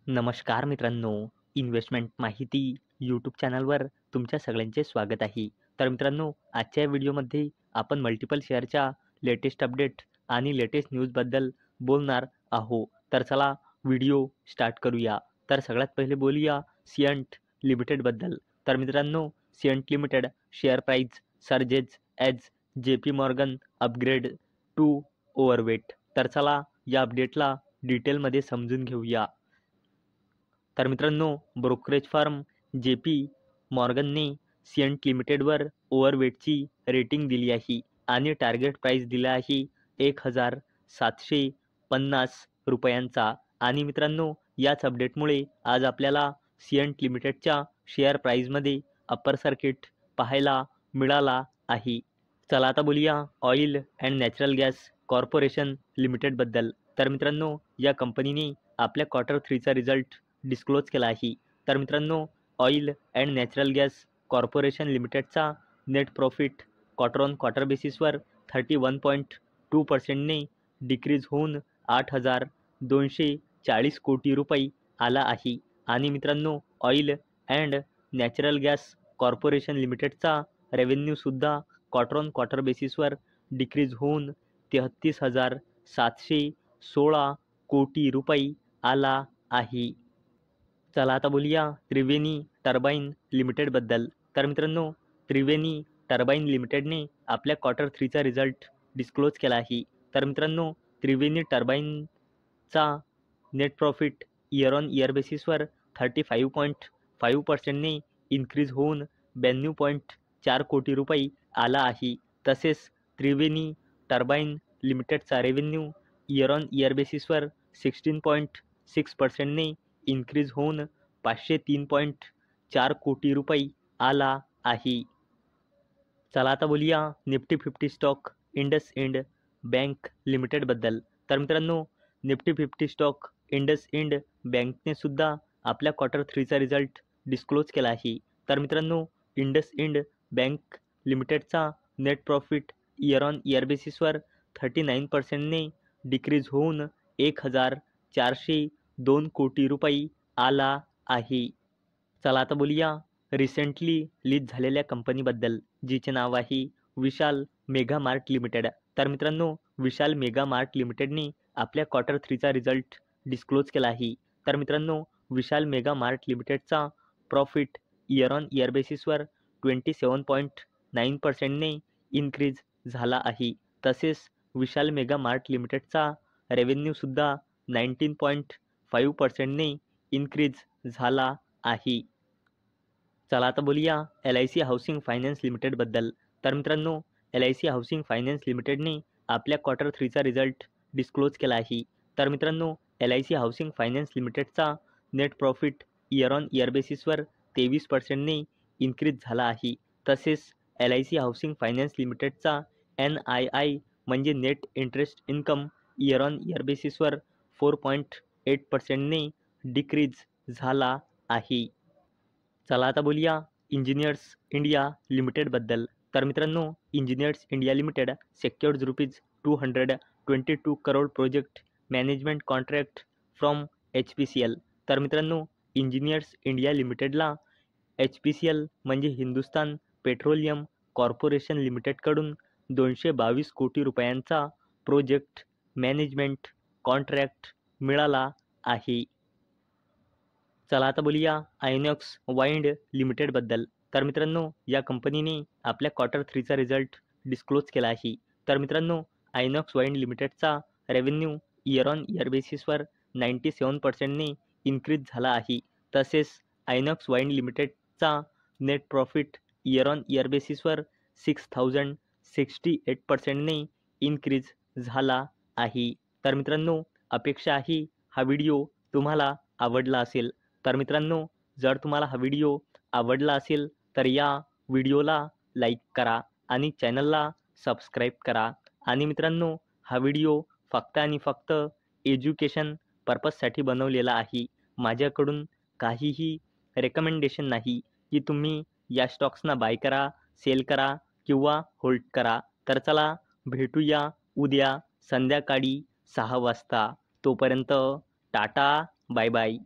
नमस्कार मित्रांनो, इन्व्हेस्टमेंट माहिती यूट्यूब चॅनलवर तुमच्या सगळ्यांचे स्वागत आहे. तर मित्रांनो, आजच्या व्हिडिओमध्ये आपण मल्टिपल शेअरच्या लेटेस्ट अपडेट आणि लेटेस्ट न्यूजबद्दल बोलणार आहोत. तर चला व्हिडिओ स्टार्ट करूया. तर सगळ्यात पहिले बोलूया सिएंट लिमिटेडबद्दल. तर मित्रांनो, Cyient limited share price surges as JP Morgan upgrade to overweight. तर चला या अपडेटला डिटेलमध्ये समजून घेऊया. तर मित्रांनो, ब्रोकरेज फर्म JP मॉर्गनने सिएंट लिमिटेडवर ओव्हरवेटची रेटिंग दिली आहे आणि टार्गेट प्राइस दिला आहे ₹1,750 आणि मित्रांनो, याच अपडेटमुळे आज आपल्याला सिएंट लिमिटेडच्या शेअर प्राइसमध्ये अप्पर सर्किट पाहायला मिळाला आहे. चला आता बोलूया oil and natural gas corporation लिमिटेडबद्दल. तर मित्रांनो, या कंपनीने आपल्या Q3चा रिझल्ट डिस्क्लोज केला आहे. तर मित्रांनो, oil and natural gas corporation लिमिटेडचा net profit quarter on quarter बेसिसवर 31.2%ने डिक्रीज होऊन 8,240 कोटी रुपये आला आहे. आणि मित्रांनो, oil and natural gas corporation लिमिटेडचा रेव्हेन्यूसुद्धा क्वार्टर ऑन क्वार्टर बेसिसवर डिक्रीज होऊन 33,716 कोटी रुपये आला आहे. चला आता बोलूया त्रिवेणी टर्बाइन लिमिटेडबद्दल. तर मित्रांनो, त्रिवेणी टर्बाइन लिमिटेडने आपल्या Q3चा रिझल्ट डिस्क्लोज केला आहे. तर मित्रांनो, त्रिवेणी टर्बाइनचा net profit year on year बेसिसवर 35.5%ने इन्क्रीज होऊन 92.4 कोटी रुपये आला आहे. तसेच त्रिवेणी टर्बाइन लिमिटेडचा रेव्हेन्यू इयर ऑन इयर बेसिसवर 16.6%ने इन्क्रीज होऊन 503.4 कोटी रुपये आला आहे. चला आता बोलूया निफ्टी 50 स्टॉक इंडसइंड बँक लिमिटेडबद्दल. तर मित्रांनो, निफ्टी 50 स्टॉक इंडसइंड बँकने सुद्धा आपल्या Q3चा रिझल्ट डिस्क्लोज केला आहे. तर मित्रांनो, इंडसइंड बँक लिमिटेडचा net profit year on year बेसिसवर 39%ने डिक्रीज होऊन 1,402 कोटी रुपये आला आहे. चला आता बोलूया रिसेंटली लिस्ट झालेल्या कंपनीबद्दल, जिचे नाव आहे विशाल मेगा मार्ट लिमिटेड. तर मित्रांनो, विशाल मेगा मार्ट लिमिटेडने आपल्या Q3चा रिझल्ट डिस्क्लोज केला आहे. तर मित्रांनो, विशाल मेगा मार्ट लिमिटेडचा प्रॉफिट इयर ऑन इयर बेसिसवर 27.9%ने इन्क्रीज झाला आहे. तसेच विशाल मेगा मार्ट लिमिटेडचा रेव्हेन्यूसुद्धा 19.5%ने इन्क्रीज झाला आहे. चला आता बोलूया LIC हाऊसिंग फायनान्स लिमिटेडबद्दल. तर मित्रांनो, LIC हाऊसिंग फायनान्स लिमिटेडने आपल्या Q3चा रिझल्ट डिस्क्लोज केला आहे. तर मित्रांनो, LIC हाऊसिंग फायनान्स लिमिटेडचा net profit year on year बेसिसवर 23%ने इन्क्रीज झाला आहे. तसेच LIC हाऊसिंग फायनान्स लिमिटेडचा NII म्हणजे net interest income year on year बेसिसवर 4.8%ने डिक्रीज झाला आहे. चला आता बोलूया इंजिनियर्स इंडिया लिमिटेडबद्दल. तर मित्रांनो, engineers India limited secured ₹222 crore project management contract from HPCL. तर मित्रांनो, इंजिनियर्स इंडिया लिमिटेडला HPCL म्हणजे हिंदुस्तान पेट्रोलियम कॉर्पोरेशन लिमिटेडकडून 222 कोटी रुपयांचा प्रोजेक्ट मॅनेजमेंट कॉन्ट्रॅक्ट मिळाला आहे. चला आता बोलूया आयनॉक्स वाइंड लिमिटेडबद्दल. तर मित्रांनो, या कंपनीने आपल्या Q3चा रिझल्ट डिस्क्लोज केला आहे. तर मित्रांनो, आयनॉक्स वाइंड लिमिटेडचा रेव्हेन्यू इयर ऑन इयर बेसिसवर 97%ने इन्क्रीज झाला आहे. तसेच आयनॉक्स वाइंड लिमिटेडचा net profit year on year बेसिसवर 6,068%ने इन्क्रीज झाला आहे. तर मित्रांनो, अपेक्षा आहे हा व्हिडिओ तुम्हाला आवडला असेल. तर मित्रांनो, जर तुम्हाला हा व्हिडिओ आवडला असेल तर या व्हिडिओला लाईक करा आणि चॅनलला सबस्क्राईब करा. आणि मित्रांनो, हा व्हिडिओ फक्त आणि फक्त एज्युकेशन पर्पजसाठी बनवलेला आहे. माझ्याकडून काहीही रेकमेंडेशन नाही की तुम्ही या स्टॉक्सना बाय करा, सेल करा किंवा होल्ड करा. तर चला भेटूया उद्या संध्याकाळी 6 वाजता. तोपर्यंत टाटा, बाय बाय.